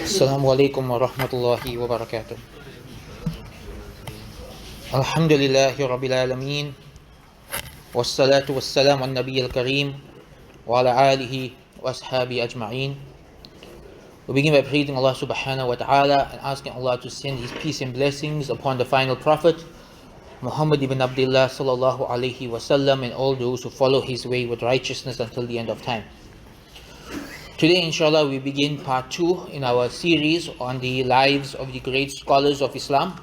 Assalamu alaikum wa rahmatullahi wa barakatuh. Alhamdulillahi rabbil alameen. Wassalatu wassalamu ala nabiy al-kareem wa ala alihi wa ashabi ajma'een. We begin by praising Allah subhanahu wa ta'ala and asking Allah to send His peace and blessings upon the final prophet Muhammad ibn Abdullah sallallahu alaihi wasallam and all those who follow his way with righteousness until the end of time. Today, inshallah, we begin part 2 in our series on the lives of the great scholars of Islam.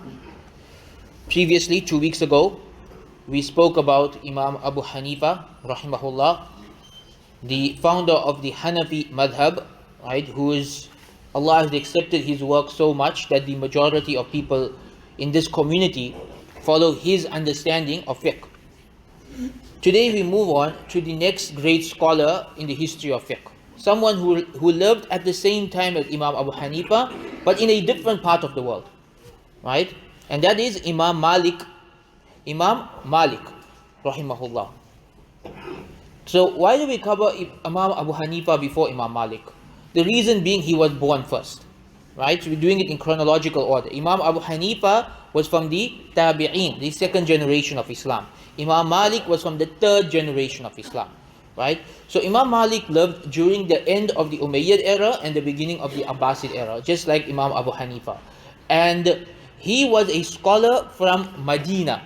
Previously, 2 weeks ago, we spoke about Imam Abu Hanifa, rahimahullah, the founder of the Hanafi madhab, right, Allah has accepted his work so much that the majority of people in this community follow his understanding of fiqh. Today, we move on to the next great scholar in the history of fiqh. Someone who lived at the same time as Imam Abu Hanifa, but in a different part of the world, right? And that is Imam Malik, rahimahullah. So why do we cover Imam Abu Hanifa before Imam Malik? The reason being he was born first, right? So we're doing it in chronological order. Imam Abu Hanifa was from the Tabi'een, the second generation of Islam. Imam Malik was from the third generation of Islam. Right? So Imam Malik lived during the end of the Umayyad era and the beginning of the Abbasid era, just like Imam Abu Hanifa. And he was a scholar from Medina.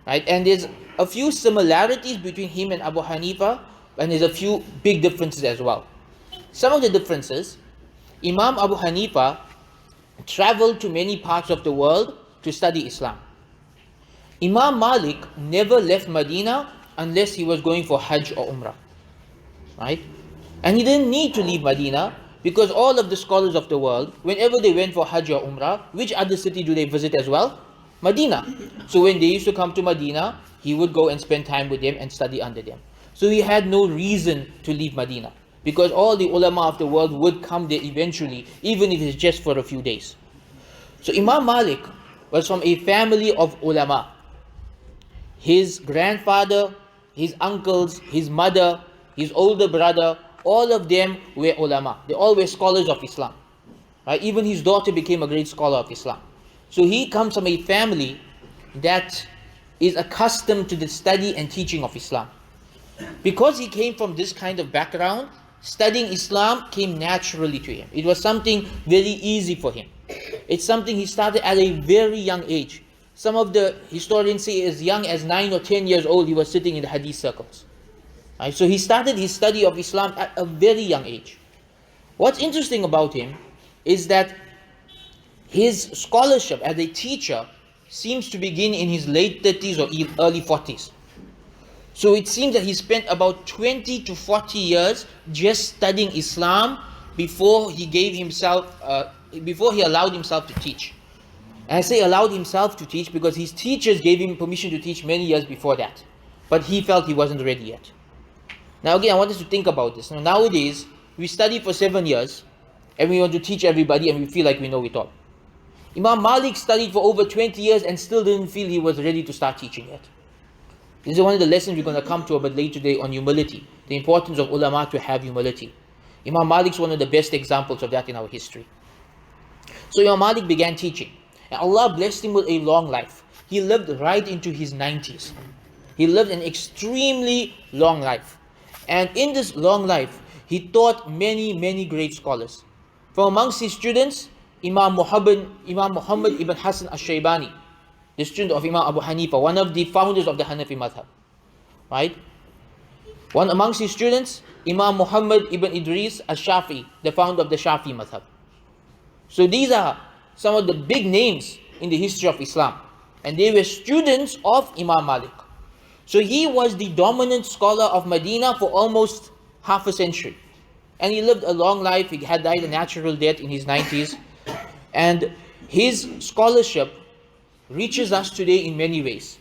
Right? And there's a few similarities between him and Abu Hanifa, and there's a few big differences as well. Some of the differences, Imam Abu Hanifa traveled to many parts of the world to study Islam. Imam Malik never left Medina unless he was going for Hajj or Umrah, right? And he didn't need to leave Medina because all of the scholars of the world, whenever they went for Hajj or Umrah, which other city do they visit as well? Medina. So when they used to come to Medina, he would go and spend time with them and study under them. So he had no reason to leave Medina because all the ulama of the world would come there eventually, even if it's just for a few days. So Imam Malik was from a family of ulama. His grandfather, his uncles, his mother, his older brother, all of them were ulama. They all were scholars of Islam. Right? Even his daughter became a great scholar of Islam. So he comes from a family that is accustomed to the study and teaching of Islam. Because he came from this kind of background, studying Islam came naturally to him. It was something very easy for him. It's something he started at a very young age. Some of the historians say as young as 9 or 10 years old, he was sitting in the hadith circles. Right? So he started his study of Islam at a very young age. What's interesting about him is that his scholarship as a teacher seems to begin in his late 30s or early 40s. So it seems that he spent about 20 to 40 years just studying Islam before he allowed himself to teach. And I say allowed himself to teach because his teachers gave him permission to teach many years before that. But he felt he wasn't ready yet. Now again, I want us to think about this. Now, nowadays, we study for 7 years and we want to teach everybody and we feel like we know it all. Imam Malik studied for over 20 years and still didn't feel he was ready to start teaching yet. This is one of the lessons we're going to come to a bit later today on humility. The importance of ulama to have humility. Imam Malik is one of the best examples of that in our history. So Imam Malik began teaching. And Allah blessed him with a long life. He lived right into his 90s. He lived an extremely long life. And in this long life, he taught many, many great scholars. From amongst his students, Imam Muhammad ibn Hassan al-Shaybani, the student of Imam Abu Hanifa, one of the founders of the Hanafi madhab. Right? One amongst his students, Imam Muhammad ibn Idris al-Shafi, the founder of the Shafi madhab. So these are some of the big names in the history of Islam. And they were students of Imam Malik. So he was the dominant scholar of Medina for almost half a century. And he lived a long life. He had died a natural death in his 90s. And his scholarship reaches us today in many ways.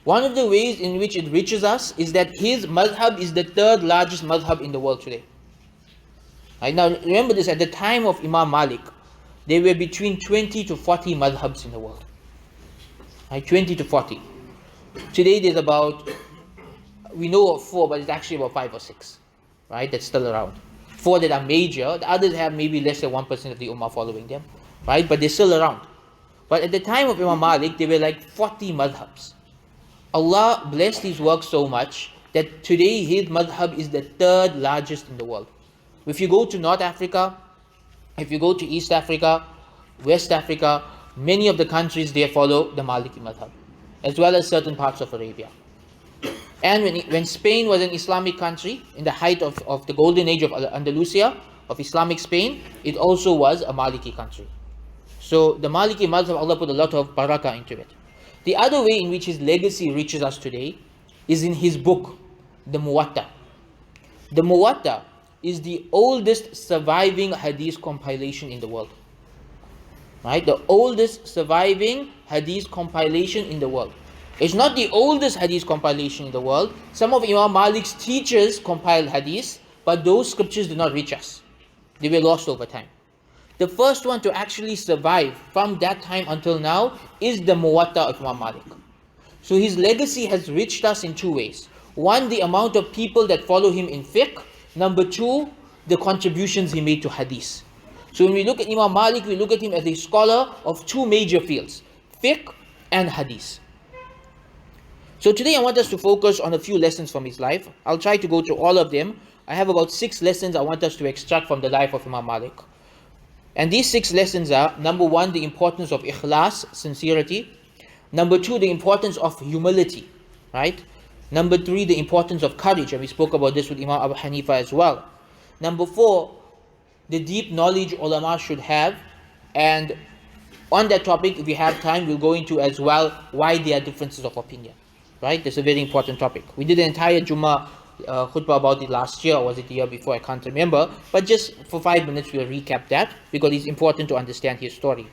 One of the ways in which it reaches us is that his madhab is the third largest madhab in the world today. Right? Now remember this, at the time of Imam Malik, there were between 20 to 40 madhabs in the world. Right? 20 to 40. Today there's about, we know of 4, but it's actually about 5 or 6. Right? That's still around. Four that are major. The others have maybe less than 1% of the ummah following them, right? But they're still around. But at the time of Imam Malik, there were like 40 madhabs. Allah blessed his work so much that today his madhab is the third largest in the world. If you go to North Africa, if you go to East Africa, West Africa, many of the countries there follow the Maliki madhab, as well as certain parts of Arabia. And when Spain was an Islamic country, in the height of the golden age of Andalusia, of Islamic Spain, it also was a Maliki country. So the Maliki madhab, Allah put a lot of barakah into it. The other way in which his legacy reaches us today is in his book, the Muwatta. The Muwatta is the oldest surviving hadith compilation in the world. Right? The oldest surviving hadith compilation in the world. It's not the oldest hadith compilation in the world. Some of Imam Malik's teachers compiled hadith, but those scriptures did not reach us. They were lost over time. The first one to actually survive from that time until now is the Muwatta of Imam Malik. So his legacy has reached us in two ways. One, the amount of people that follow him in fiqh. Number two, the contributions he made to hadith. So when we look at Imam Malik, we look at him as a scholar of two major fields, fiqh and hadith. So today I want us to focus on a few lessons from his life. I'll try to go through all of them. I have about 6 lessons I want us to extract from the life of Imam Malik. And these 6 lessons are, number 1, the importance of ikhlas, sincerity. Number 2, the importance of humility, right? Number 3, the importance of courage, and we spoke about this with Imam Abu Hanifa as well. Number 4, the deep knowledge ulama should have, and on that topic, if we have time, we'll go into as well why there are differences of opinion, right? That's a very important topic. We did an entire Jumah Khutbah about it last year, or was it the year before, I can't remember, but just for 5 minutes we'll recap that, because it's important to understand his story.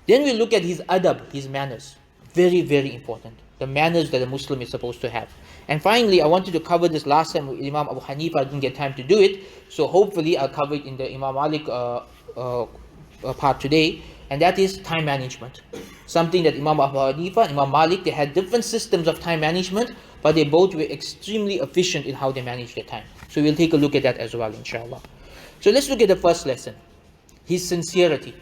Then we'll look at his adab, his manners. Very, very important. The manners that a Muslim is supposed to have. And finally, I wanted to cover this last time with Imam Abu Hanifa. I didn't get time to do it, so hopefully I'll cover it in the Imam Malik part today, and that is time management. Something that Imam Abu Hanifa and Imam Malik, they had different systems of time management, but they both were extremely efficient in how they managed their time. So we'll take a look at that as well, inshallah. So let's look at the first lesson, his sincerity.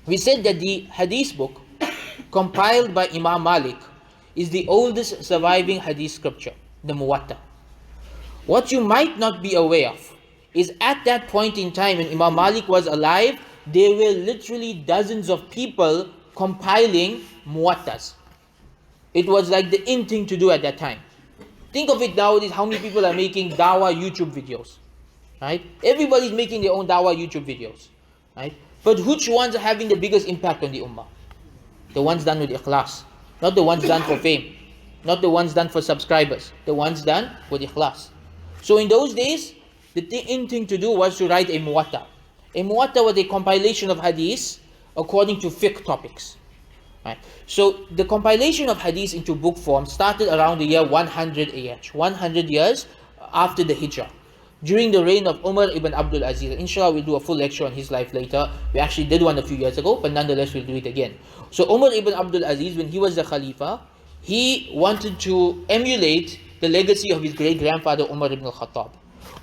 We said that the hadith book compiled by Imam Malik is the oldest surviving hadith scripture, the Muwatta. What you might not be aware of is at that point in time when Imam Malik was alive, there were literally dozens of people compiling Muwattas. It was like the in thing to do at that time. Think of it nowadays, how many people are making dawah YouTube videos, right? Everybody's making their own dawah YouTube videos, right? But which ones are having the biggest impact on the ummah? The ones done with ikhlas, not the ones done for fame, not the ones done for subscribers, the ones done with ikhlas. So in those days, the in thing to do was to write a muwatta. A muwatta was a compilation of hadiths according to fiqh topics. Right. So the compilation of hadiths into book form started around the year 100 AH, 100 years after the Hijrah, during the reign of Umar ibn Abdul Aziz. Inshallah, we'll do a full lecture on his life later. We actually did one a few years ago, but nonetheless we'll do it again. So Umar ibn Abdul Aziz, when he was the Khalifa, he wanted to emulate the legacy of his great-grandfather Umar ibn al-Khattab.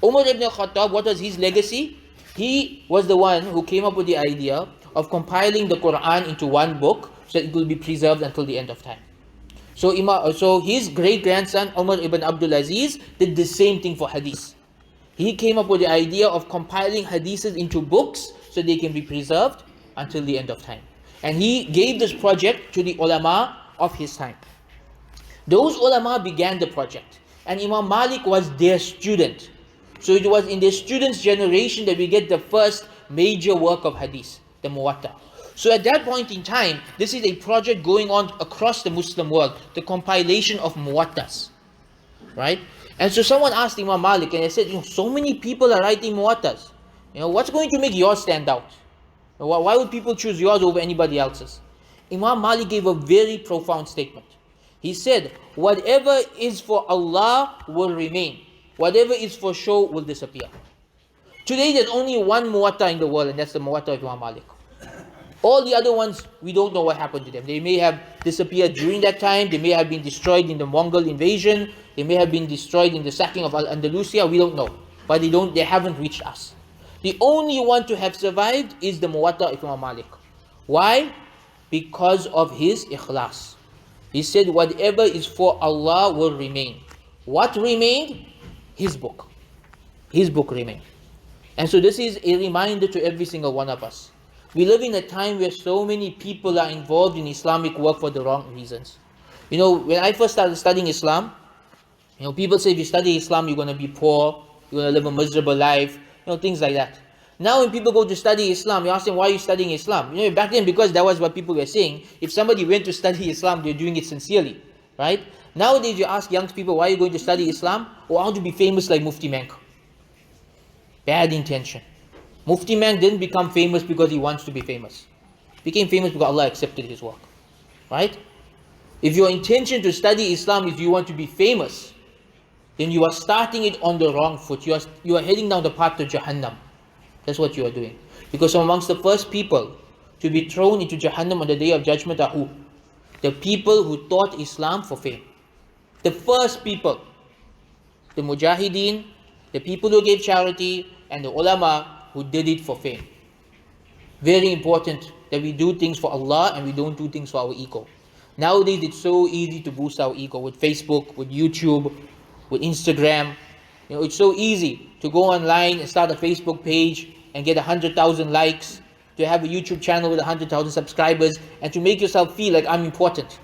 Umar ibn al-Khattab, what was his legacy? He was the one who came up with the idea of compiling the Quran into one book, so it will be preserved until the end of time. So his great-grandson Umar ibn Abdul Aziz did the same thing for hadith. He came up with the idea of compiling hadiths into books so they can be preserved until the end of time. And he gave this project to the ulama of his time. Those ulama began the project, and Imam Malik was their student. So it was in their student's generation that we get the first major work of hadith, the Muwatta. So at that point in time, this is a project going on across the Muslim world, the compilation of Muwattas, right? And so someone asked Imam Malik, and they said, so many people are writing Muwattas. What's going to make yours stand out? Why would people choose yours over anybody else's? Imam Malik gave a very profound statement. He said, whatever is for Allah will remain. Whatever is for show will disappear. Today there's only one Muwatta in the world, and that's the Muwatta of Imam Malik. All the other ones, we don't know what happened to them. They may have disappeared during that time. They may have been destroyed in the Mongol invasion. They may have been destroyed in the sacking of Andalusia. We don't know. but they haven't reached us. The only one to have survived is the Muwatta of Imam Malik. Why? Because of his ikhlas. He said, whatever is for Allah will remain. What remained? His book. His book remained. And so this is a reminder to every single one of us. We live in a time where so many people are involved in Islamic work for the wrong reasons. You know, when I first started studying Islam, people say if you study Islam, you're going to be poor, you're going to live a miserable life, things like that. Now when people go to study Islam, you ask them, why are you studying Islam? Back then, because that was what people were saying, if somebody went to study Islam, they're doing it sincerely, right? Nowadays, you ask young people, why are you going to study Islam? Oh, I want to be famous like Mufti Menk. Bad intention. Mufti Menk didn't become famous because he wants to be famous. He became famous because Allah accepted his work, right? If your intention to study Islam is you want to be famous, then you are starting it on the wrong foot. You are heading down the path to Jahannam. That's what you are doing. Because amongst the first people to be thrown into Jahannam on the Day of Judgment are who? The people who taught Islam for fame. The first people. The Mujahideen, the people who gave charity, and the ulama who did it for fame. Very important that we do things for Allah and we don't do things for our ego. Nowadays it's so easy to boost our ego with Facebook, with YouTube, with Instagram. It's so easy to go online and start a Facebook page and get 100,000 likes, to have a YouTube channel with 100,000 subscribers, and to make yourself feel like I'm important.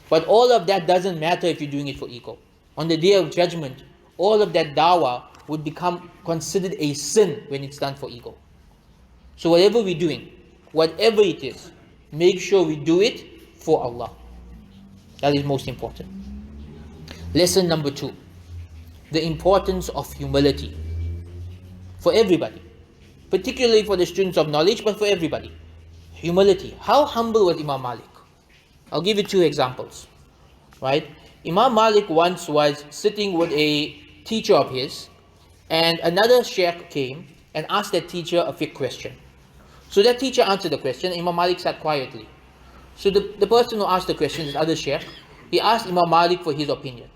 But all of that doesn't matter if you're doing it for ego. On the Day of Judgment, all of that dawah would become considered a sin when it's done for ego. So whatever we're doing, whatever it is, make sure we do it for Allah. That is most important. Lesson number 2. The importance of humility. For everybody. Particularly for the students of knowledge, but for everybody. Humility. How humble was Imam Malik? I'll give you 2 examples. Right? Imam Malik once was sitting with a teacher of his, and another sheikh came and asked that teacher a fiqh question. So that teacher answered the question, Imam Malik sat quietly. So the person who asked the question, this other sheikh, he asked Imam Malik for his opinion.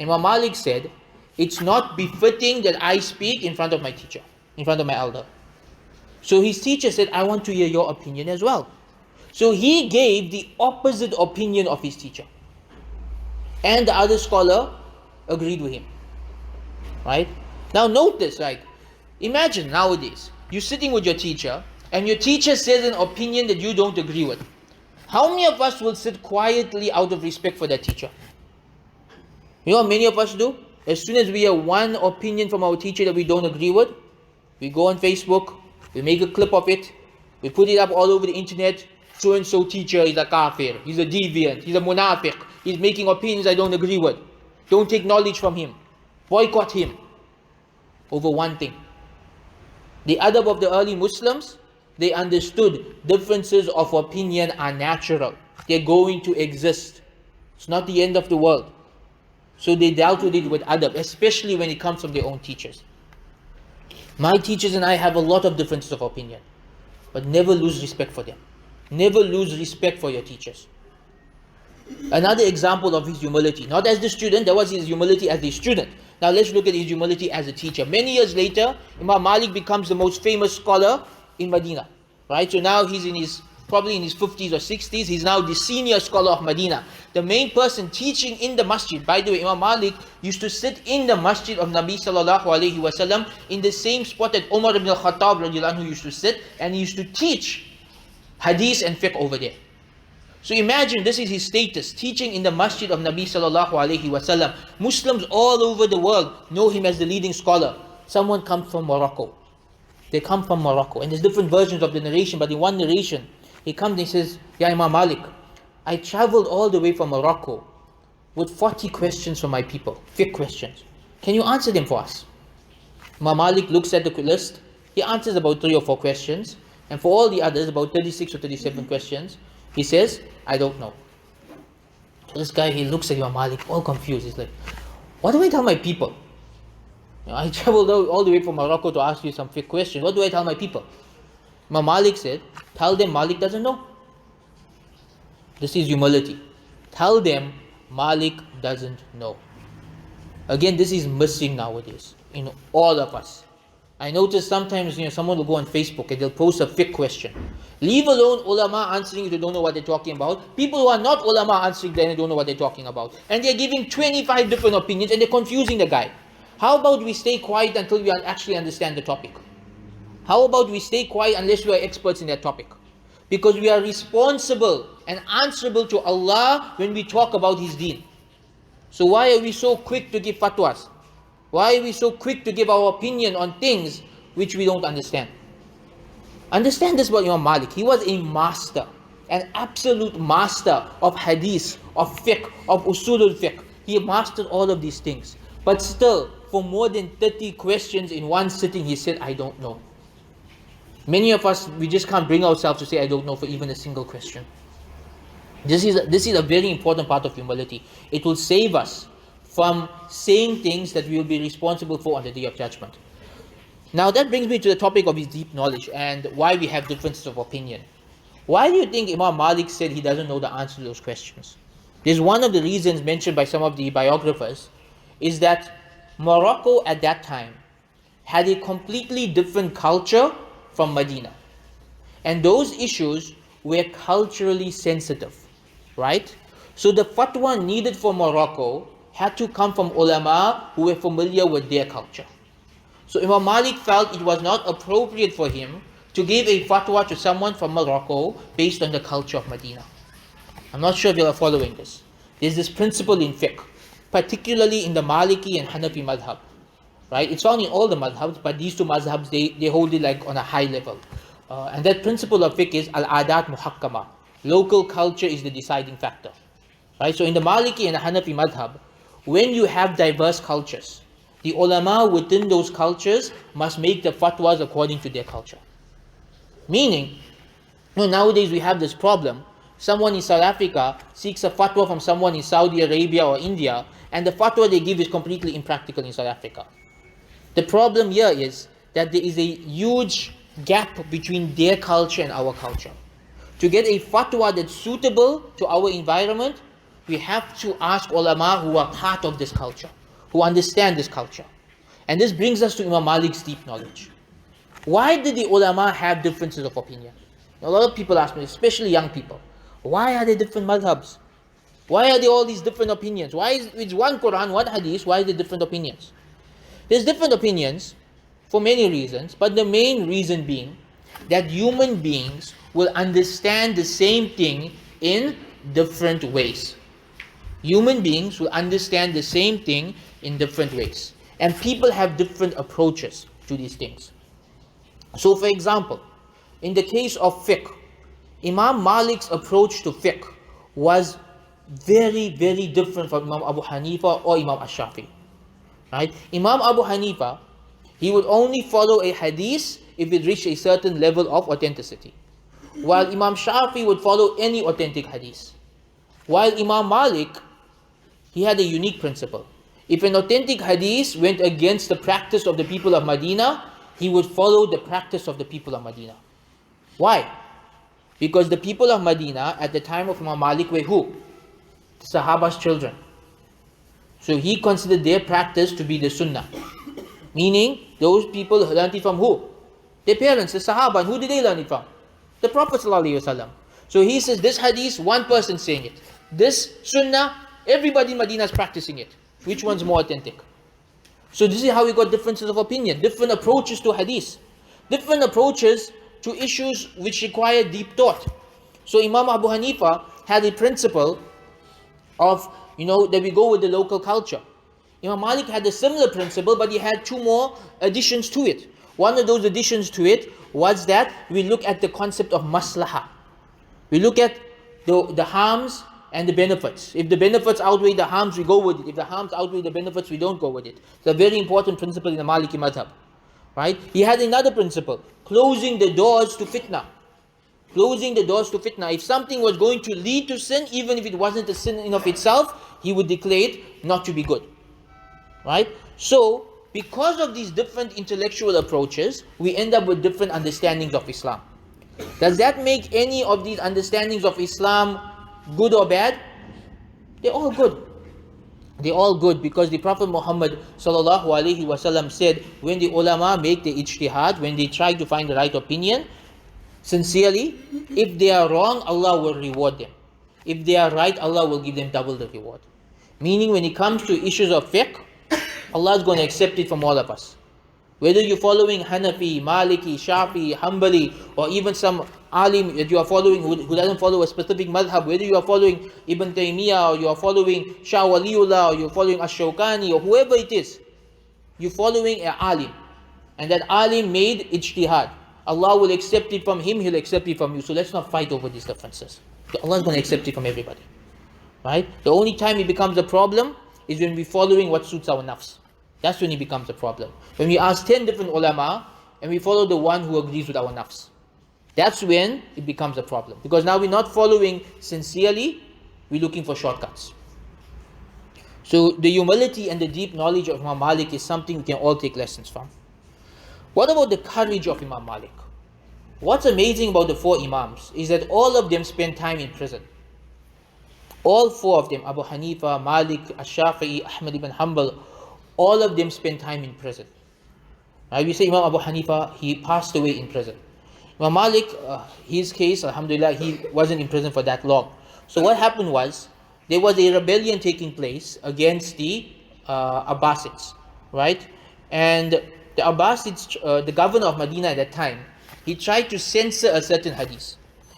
Imam Malik said, it's not befitting that I speak in front of my teacher, in front of my elder. So his teacher said, I want to hear your opinion as well. So he gave the opposite opinion of his teacher. And the other scholar agreed with him. Right? Now note this, right? Imagine nowadays, you're sitting with your teacher, and your teacher says an opinion that you don't agree with. How many of us will sit quietly out of respect for that teacher? You know what many of us do? As soon as we hear one opinion from our teacher that we don't agree with, we go on Facebook, we make a clip of it, we put it up all over the internet. So-and-so teacher is a kafir, he's a deviant, he's a munafiq, he's making opinions I don't agree with. Don't take knowledge from him. Boycott him. Over one thing. The adab of the early Muslims, they understood differences of opinion are natural. They're going to exist. It's not the end of the world. So they dealt with it with adab, especially when it comes from their own teachers. My teachers and I have a lot of differences of opinion, but never lose respect for them. Never lose respect for your teachers. Another example of his humility, not as the student, that was his humility as a student. Now let's look at his humility as a teacher. Many years later, Imam Malik becomes the most famous scholar in Medina. Right? So now he's probably in his 50s or 60s. He's now the senior scholar of Medina. The main person teaching in the masjid. By the way, Imam Malik used to sit in the masjid of Nabi sallallahu alayhi wasallam in the same spot that Umar ibn al-Khattab radiallahu anhu used to sit, and he used to teach hadith and fiqh over there. So imagine, this is his status, teaching in the masjid of Nabi sallallahu alayhi wasallam. Muslims all over the world know him as the leading scholar. Someone comes from Morocco. They come from Morocco, and there's different versions of the narration, but in one narration, he comes and he says, Ya Imam Malik, I traveled all the way from Morocco with 40 questions from my people, fiqh questions. Can you answer them for us? Imam Malik looks at the list, he answers about 3 or 4 questions, and for all the others, about 36 or 37 questions, he says, I don't know. So this guy, he looks at Imam Malik, all confused. He's like, what do I tell my people? I traveled all the way from Morocco to ask you some fiqh questions. What do I tell my people? Imam Malik said, tell them Malik doesn't know. This is humility. Tell them Malik doesn't know. Again, this is missing nowadays. in all of us. I notice sometimes, someone will go on Facebook and they'll post a fiqh question. Leave alone ulama answering if they don't know what they're talking about. People who are not ulama answering, they don't know what they're talking about. And they're giving 25 different opinions and they're confusing the guy. How about we stay quiet until we actually understand the topic? How about we stay quiet unless we are experts in that topic? Because we are responsible and answerable to Allah when we talk about His deen. So why are we so quick to give fatwas? Why are we so quick to give our opinion on things which we don't understand? Understand this about Imam Malik. He was a master, an absolute master of hadith, of fiqh, of usulul fiqh. He mastered all of these things. But still, for more than 30 questions in one sitting, he said, I don't know. Many of us, we just can't bring ourselves to say, I don't know for even a single question. This is a very important part of humility. It will save us from saying things that we will be responsible for on the Day of Judgment. Now that brings me to the topic of his deep knowledge and why we have differences of opinion. Why do you think Imam Malik said he doesn't know the answer to those questions? There's one of the reasons mentioned by some of the biographers is that Morocco at that time had a completely different culture from Medina. And those issues were culturally sensitive, right? So the fatwa needed for Morocco had to come from ulama who were familiar with their culture. So Imam Malik felt it was not appropriate for him to give a fatwa to someone from Morocco based on the culture of Medina. I'm not sure if you are following this. There's this principle in fiqh, particularly in the Maliki and Hanafi madhab. Right? It's found in all the madhabs, but these two madhabs, they hold it like on a high level. And that principle of fiqh is al-adat muhakkama. Local culture is the deciding factor. Right? So in the Maliki and the Hanafi madhab, when you have diverse cultures, the ulama within those cultures must make the fatwas according to their culture. Meaning, nowadays we have this problem. Someone in South Africa seeks a fatwa from someone in Saudi Arabia or India, and the fatwa they give is completely impractical in South Africa. The problem here is that there is a huge gap between their culture and our culture. To get a fatwa that's suitable to our environment, we have to ask ulama who are part of this culture, who understand this culture. And this brings us to Imam Malik's deep knowledge. Why did the ulama have differences of opinion? A lot of people ask me, especially young people, why are there different madhabs? Why are there all these different opinions? Why is it's one Quran, one hadith, why are there different opinions? There's different opinions for many reasons, but the main reason being that human beings will understand the same thing in different ways. Human beings will understand the same thing in different ways. And people have different approaches to these things. So for example, in the case of fiqh, Imam Malik's approach to fiqh was very, very different from Imam Abu Hanifa or Imam Ash-Shafi. Right? Imam Abu Hanifa, he would only follow a hadith if it reached a certain level of authenticity. While Imam Shafi would follow any authentic hadith. While Imam Malik, he had a unique principle. If an authentic hadith went against the practice of the people of Medina, he would follow the practice of the people of Medina. Why? Because the people of Medina at the time of Imam Malik were who? The Sahaba's children. So he considered their practice to be the Sunnah. Meaning, those people learned it from who? Their parents, the Sahaba. And who did they learn it from? The Prophet ﷺ. So he says, this hadith, one person saying it. This Sunnah, everybody in Medina is practicing it. Which one's more authentic? So this is how we got differences of opinion. Different approaches to hadith. Different approaches to issues which require deep thought. So Imam Abu Hanifa had a principle of, that we go with the local culture. Imam Malik had a similar principle, but he had two more additions to it. One of those additions to it was that we look at the concept of maslaha. We look at the harms and the benefits. If the benefits outweigh the harms, we go with it. If the harms outweigh the benefits, we don't go with it. It's a very important principle in the Maliki madhab. Right? He had another principle, closing the doors to fitna. Closing the doors to fitna. If something was going to lead to sin, even if it wasn't a sin in of itself, he would declare it not to be good. Right? So, because of these different intellectual approaches, we end up with different understandings of Islam. Does that make any of these understandings of Islam good or bad? They're all good. They're all good, because the Prophet Muhammad sallallahu alaihi wasallam said, when the ulama make the ijtihad, when they try to find the right opinion, sincerely, if they are wrong, Allah will reward them. If they are right, Allah will give them double the reward. Meaning, when it comes to issues of fiqh, Allah is going to accept it from all of us. Whether you're following Hanafi, Maliki, Shafi, Hanbali, or even some alim that you are following who doesn't follow a specific madhab, whether you are following Ibn Taymiyyah, or you are following Shah Waliullah, or you're following Ash-Shawkani, or whoever it is, you're following an alim. And that alim made ijtihad. Allah will accept it from him, He'll accept it from you. So let's not fight over these differences. Allah is going to accept it from everybody. Right? The only time it becomes a problem is when we're following what suits our nafs. That's when it becomes a problem. When we ask 10 different ulama and we follow the one who agrees with our nafs, that's when it becomes a problem. Because now we're not following sincerely, we're looking for shortcuts. So the humility and the deep knowledge of Imam Malik is something we can all take lessons from. What about the courage of Imam Malik? What's amazing about the 4 Imams is that all of them spent time in prison. All 4 of them, Abu Hanifa, Malik, Ash-Shafi'i, Ahmad ibn Hanbal, all of them spent time in prison. Now we say Imam Abu Hanifa, he passed away in prison. Imam Malik, his case, alhamdulillah, he wasn't in prison for that long. So what happened was, there was a rebellion taking place against the Abbasids, right? And the Abbasids, the governor of Medina at that time, he tried to censor a certain hadith.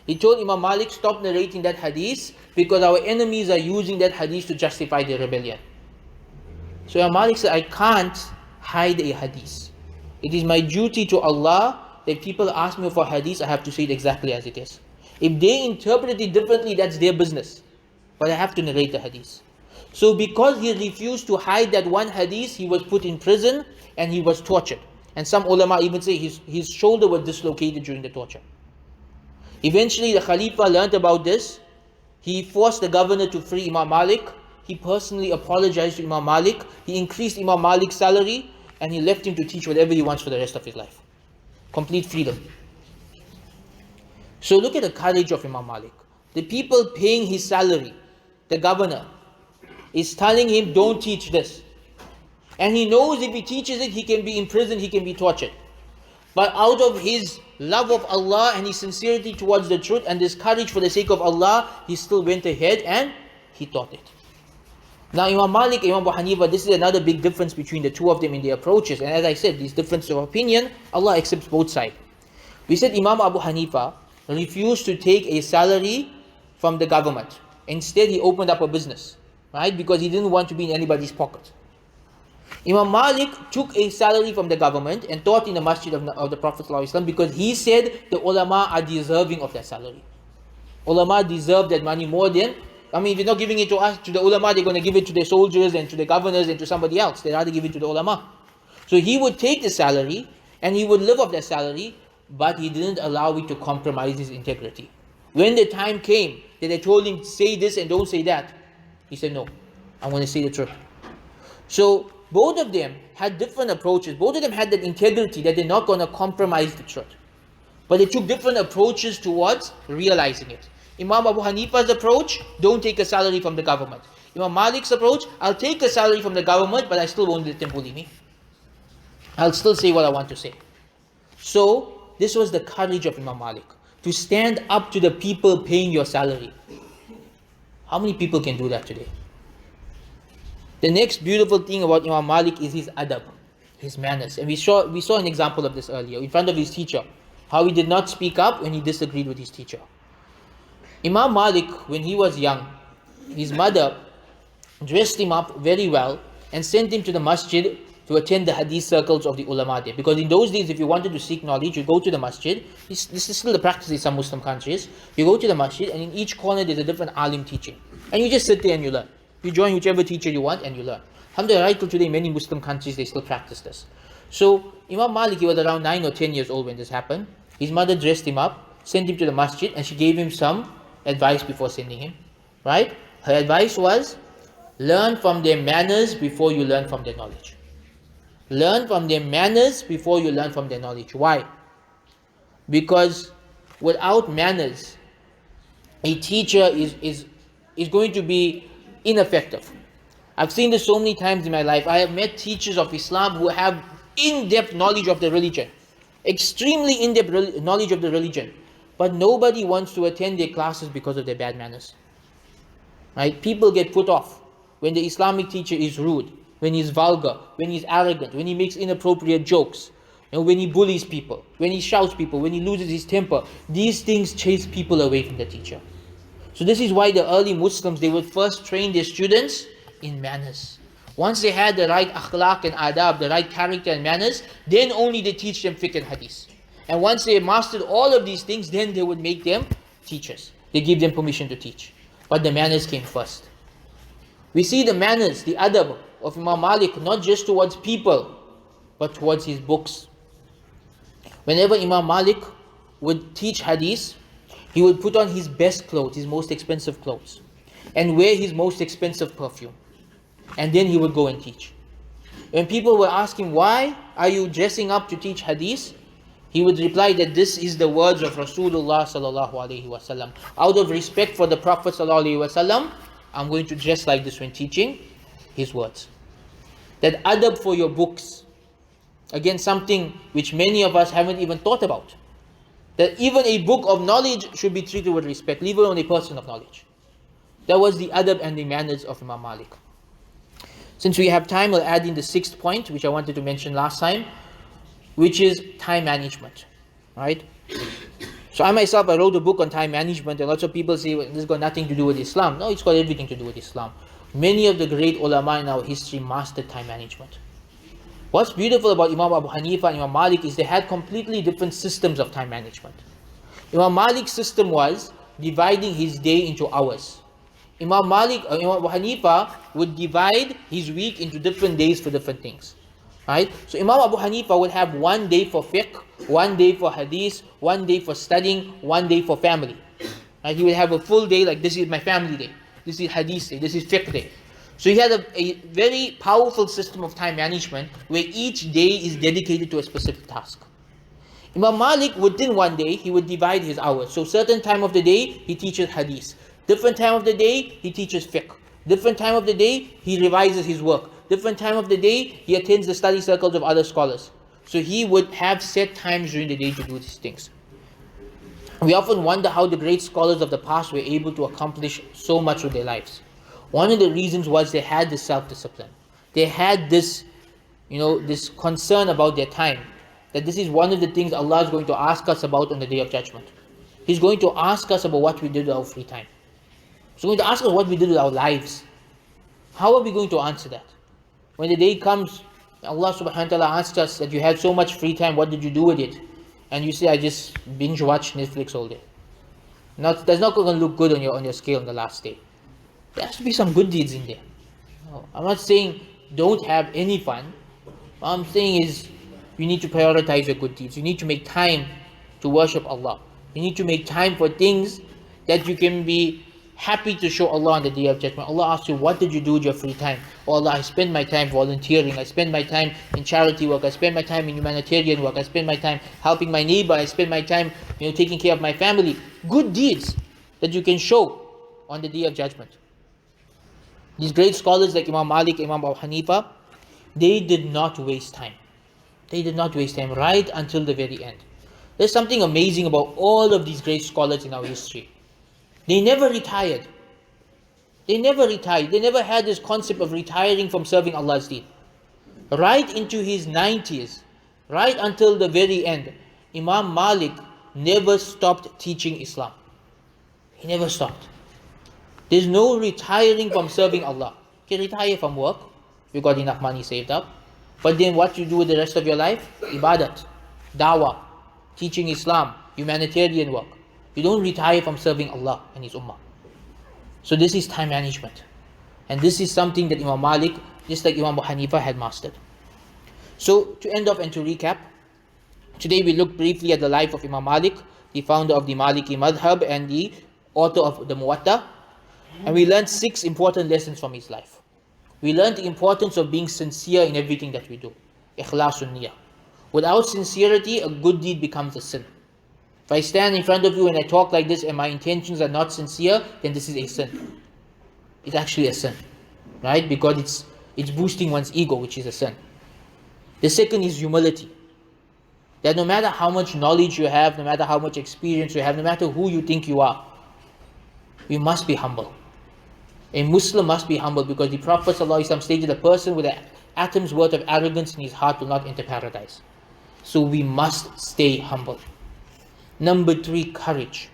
He told Imam Malik, stop narrating that hadith because our enemies are using that hadith to justify the rebellion. So Imam Malik said, I can't hide a hadith. It is my duty to Allah that people ask me for hadith, I have to say it exactly as it is. If they interpret it differently, that's their business. But I have to narrate the hadith. So because he refused to hide that one hadith, he was put in prison and he was tortured. And some ulama even say his shoulder was dislocated during the torture. Eventually the Khalifa learnt about this. He forced the governor to free Imam Malik. He personally apologized to Imam Malik. He increased Imam Malik's salary and he left him to teach whatever he wants for the rest of his life. Complete freedom. So look at the courage of Imam Malik. The people paying his salary, the governor, is telling him, don't teach this. And he knows if he teaches it, he can be in prison, he can be tortured. But out of his love of Allah and his sincerity towards the truth and his courage for the sake of Allah, he still went ahead and he taught it. Now Imam Malik, Imam Abu Hanifa, this is another big difference between the two of them in their approaches. And as I said, these differences of opinion, Allah accepts both sides. We said Imam Abu Hanifa refused to take a salary from the government. Instead, he opened up a business, right? Because he didn't want to be in anybody's pocket. Imam Malik took a salary from the government and taught in the masjid of the Prophet ﷺ because he said the ulama are deserving of that salary. Ulama deserve that money more than, if you're not giving it to us, to the ulama, they're going to give it to their soldiers and to the governors and to somebody else. They'd rather give it to the ulama. So he would take the salary and he would live off that salary, but he didn't allow it to compromise his integrity. When the time came that they told him, say this and don't say that, he said, no, I'm going to say the truth. So both of them had different approaches. Both of them had that integrity that they're not going to compromise the truth. But they took different approaches towards realizing it. Imam Abu Hanifa's approach, don't take a salary from the government. Imam Malik's approach, I'll take a salary from the government, but I still won't let them bully me. I'll still say what I want to say. So this was the courage of Imam Malik, to stand up to the people paying your salary. How many people can do that today? The next beautiful thing about Imam Malik is his adab, his manners. And we saw an example of this earlier, in front of his teacher, how he did not speak up when he disagreed with his teacher. Imam Malik, when he was young, his mother dressed him up very well and sent him to the masjid to attend the hadith circles of the ulama there. Because in those days, if you wanted to seek knowledge, you go to the masjid. This is still the practice in some Muslim countries. You go to the masjid and in each corner there's a different alim teaching. And you just sit there and you learn. You join whichever teacher you want and you learn. Alhamdulillah, right till today, many Muslim countries, they still practice this. So Imam Malik, he was around 9 or 10 years old when this happened. His mother dressed him up, sent him to the masjid, and she gave him some advice before sending him. Right? Her advice was, learn from their manners before you learn from their knowledge. Learn from their manners before you learn from their knowledge. Why? Because without manners, a teacher is going to be ineffective. I've seen this so many times in my life. I have met teachers of Islam who have in-depth knowledge of the religion, extremely in-depth knowledge of the religion, but nobody wants to attend their classes because of their bad manners. Right? People get put off when the Islamic teacher is rude, when he's vulgar, when he's arrogant, when he makes inappropriate jokes, when he bullies people, when he shouts people, when he loses his temper. These things chase people away from the teacher. So this is why the early Muslims, they would first train their students in manners. Once they had the right akhlaq and adab, the right character and manners, then only they teach them fiqh and hadith. And once they mastered all of these things, then they would make them teachers. They give them permission to teach. But the manners came first. We see the manners, the adab of Imam Malik, not just towards people, but towards his books. Whenever Imam Malik would teach hadith, he would put on his best clothes, his most expensive clothes, and wear his most expensive perfume. And then he would go and teach. When people were asking, why are you dressing up to teach hadith? He would reply that this is the words of Rasulullah sallallahu alaihi wasallam. Out of respect for the Prophet sallallahu alaihi wasallam, I'm going to dress like this when teaching his words. That adab for your books. Again, something which many of us haven't even thought about. That even a book of knowledge should be treated with respect, leave alone a person of knowledge. That was the adab and the manners of Imam Malik. Since we have time, I'll add in the sixth point, which I wanted to mention last time, which is time management. Right? So I myself, I wrote a book on time management, and lots of people say, well, this has got nothing to do with Islam. No, it's got everything to do with Islam. Many of the great ulama in our history mastered time management. What's beautiful about Imam Abu Hanifa and Imam Malik is they had completely different systems of time management. Imam Malik's system was dividing his day into hours. Imam Abu Hanifa would divide his week into different days for different things. Right? So Imam Abu Hanifa would have one day for fiqh, one day for hadith, one day for studying, one day for family. Right? He would have a full day, like this is my family day, this is hadith day, this is fiqh day. So he had a very powerful system of time management where each day is dedicated to a specific task. Imam Malik, within one day, he would divide his hours. So certain time of the day, he teaches hadith. Different time of the day, he teaches fiqh. Different time of the day, he revises his work. Different time of the day, he attends the study circles of other scholars. So he would have set times during the day to do these things. We often wonder how the great scholars of the past were able to accomplish so much with their lives. One of the reasons was they had this self-discipline. They had this, this concern about their time. That this is one of the things Allah is going to ask us about on the Day of Judgment. He's going to ask us about what we did with our free time. He's going to ask us what we did with our lives. How are we going to answer that? When the day comes, Allah subhanahu wa ta'ala asks us that you had so much free time, what did you do with it? And you say, I just binge watch Netflix all day. That's not going to look good on your scale on the last day. There has to be some good deeds in there. I'm not saying don't have any fun. What I'm saying is you need to prioritize your good deeds. You need to make time to worship Allah. You need to make time for things that you can be happy to show Allah on the Day of Judgment. Allah asks you, what did you do with your free time? Oh Allah, I spend my time volunteering. I spend my time in charity work. I spend my time in humanitarian work. I spend my time helping my neighbor. I spend my time taking care of my family. Good deeds that you can show on the Day of Judgment. These great scholars like Imam Malik, Imam Abu Hanifa, they did not waste time. They did not waste time right until the very end. There's something amazing about all of these great scholars in our history. They never retired. They never retired. They never had this concept of retiring from serving Allah's deen. Right into his 90s, right until the very end, Imam Malik never stopped teaching Islam. He never stopped. There's no retiring from serving Allah. You can retire from work, you got enough money saved up. But then what you do with the rest of your life? Ibadat, dawah, teaching Islam, humanitarian work. You don't retire from serving Allah and His Ummah. So this is time management. And this is something that Imam Malik, just like Imam Abu Hanifa, had mastered. So to end off and to recap, today we looked briefly at the life of Imam Malik, the founder of the Maliki Madhab and the author of the Muwatta. And we learned 6 important lessons from his life. We learned the importance of being sincere in everything that we do. Ikhlasun niyah. Without sincerity, a good deed becomes a sin. If I stand in front of you and I talk like this and my intentions are not sincere, then this is a sin. It's actually a sin. right? Because it's boosting one's ego, which is a sin. The second is humility. That no matter how much knowledge you have, no matter how much experience you have, no matter who you think you are, you must be humble. A Muslim must be humble, because the Prophet ﷺ stated, a person with an atom's worth of arrogance in his heart will not enter paradise. So we must stay humble. Number 3, courage.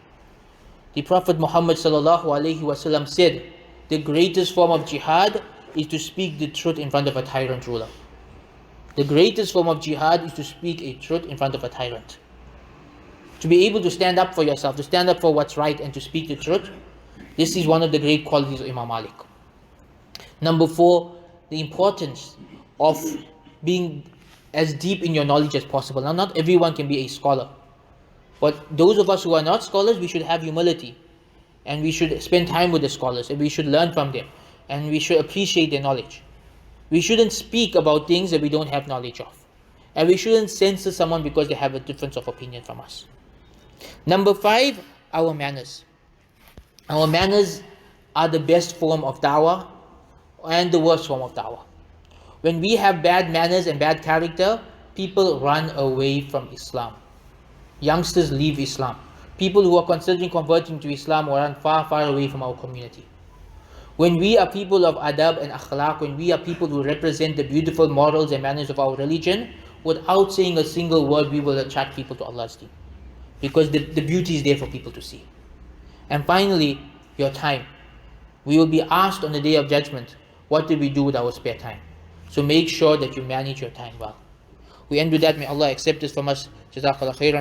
The Prophet Muhammad ﷺ said, the greatest form of jihad is to speak the truth in front of a tyrant ruler. The greatest form of jihad is to speak a truth in front of a tyrant. To be able to stand up for yourself, to stand up for what's right, and to speak the truth, this is one of the great qualities of Imam Malik. Number 4, the importance of being as deep in your knowledge as possible. Now, not everyone can be a scholar, but those of us who are not scholars, we should have humility, and we should spend time with the scholars, and we should learn from them, and we should appreciate their knowledge. We shouldn't speak about things that we don't have knowledge of, and we shouldn't censor someone because they have a difference of opinion from us. Number 5, our manners. Our manners are the best form of da'wah and the worst form of da'wah. When we have bad manners and bad character, people run away from Islam. Youngsters leave Islam. People who are considering converting to Islam will run far, far away from our community. When we are people of adab and akhlaq, when we are people who represent the beautiful morals and manners of our religion, without saying a single word, we will attract people to Allah's deen. Because the beauty is there for people to see. And finally, your time. We will be asked on the Day of Judgment, what did we do with our spare time? So make sure that you manage your time well. We end with that. May Allah accept this from us. Jazakallah khairan.